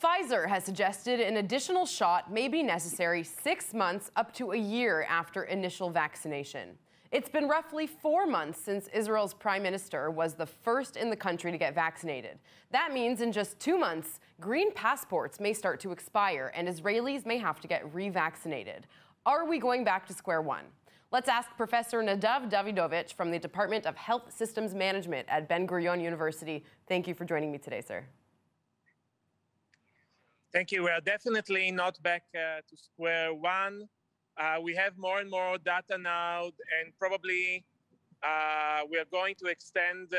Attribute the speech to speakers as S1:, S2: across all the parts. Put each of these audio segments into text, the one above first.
S1: Pfizer has suggested an additional shot may be necessary 6 months up to a year after initial vaccination. It's been roughly 4 months since Israel's prime minister was the first in the country to get vaccinated. That means in just 2 months, green passports may start to expire and Israelis may have to get revaccinated. Are we going back to square one? Let's ask Professor Nadav Davidovitch from the Department of Health Systems Management at Ben-Gurion University. Thank you for joining me today, sir.
S2: Thank you. We are definitely not back to square one. We have more and more data now, and probably we are going to extend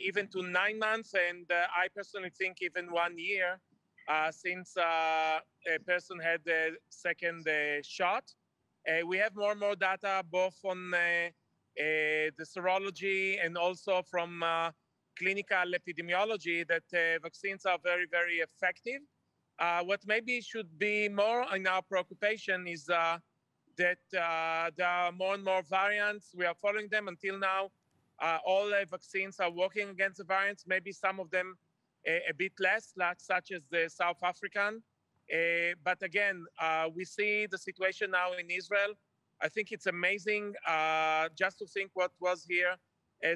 S2: even to 9 months, and I personally think even 1 year since a person had the second shot. We have more and more data both on the serology and also from clinical epidemiology that vaccines are very, very effective. What maybe should be more in our preoccupation is that there are more and more variants. We are following them. Until now, all vaccines are working against the variants, maybe some of them a bit less, such as the South African. But again, we see the situation now in Israel. I think it's amazing just to think what was here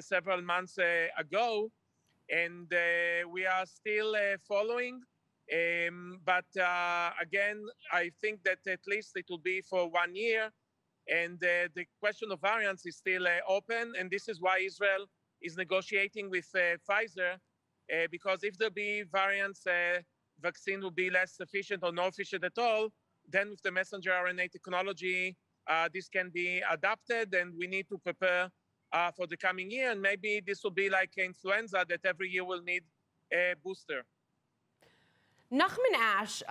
S2: several months ago, and we are still following. But again, I think that at least it will be for 1 year, and the question of variants is still open, and this is why Israel is negotiating with Pfizer, because if there be variants, vaccine will be less efficient or no efficient at all. Then with the messenger RNA technology, this can be adapted, and we need to prepare for the coming year. And maybe this will be like influenza, that every year will need a booster.
S1: Nachman Ash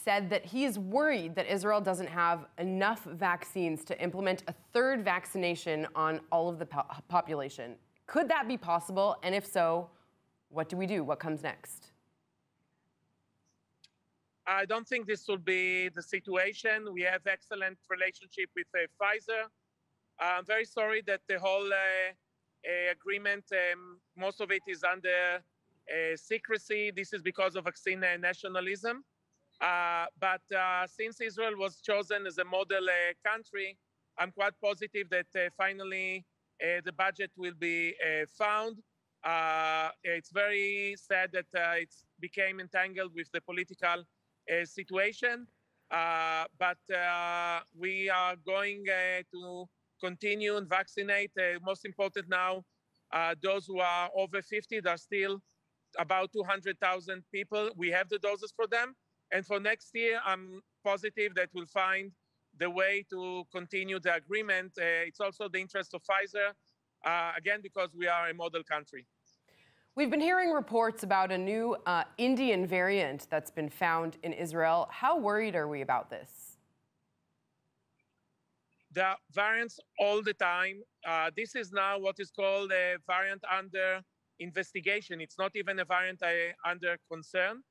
S1: said that he is worried that Israel doesn't have enough vaccines to implement a third vaccination on all of the population. Could that be possible? And if so, what do we do? What comes next?
S2: I don't think this will be the situation. We have excellent relationship with Pfizer. I'm very sorry that the whole agreement, most of it is under secrecy. This is because of vaccine nationalism. But since Israel was chosen as a model country, I'm quite positive that finally the budget will be found. It's very sad that it became entangled with the political situation, but we are going to continue and vaccinate. Most important now, those who are over 50, there are still about 200,000 people. We have the doses for them. And for next year, I'm positive that we'll find the way to continue the agreement. It's also the interest of Pfizer, again, because we are a model country.
S1: We've been hearing reports about a new Indian variant that's been found in Israel. How worried are we about this?
S2: There are variants all the time. This is now what is called a variant under investigation. It's not even a variant under concern.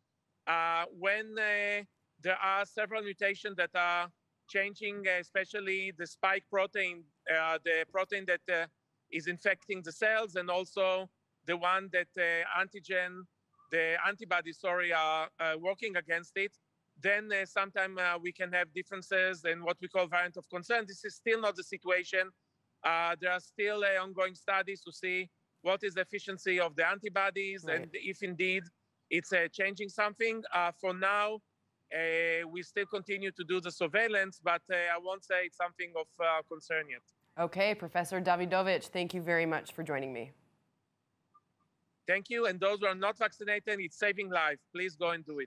S2: When there are several mutations that are changing, especially the spike protein, the protein that is infecting the cells, and also the one that the antibodies, are working against it, then sometimes we can have differences in what we call variant of concern. This is still not the situation. There are still ongoing studies to see what is the efficiency of the antibodies, right, and if indeed it's changing something. For now, we still continue to do the surveillance, but I won't say it's something of concern yet.
S1: Okay, Professor Davidovitch, thank you very much for joining me.
S2: Thank you. And those who are not vaccinated, it's saving lives. Please go and do it.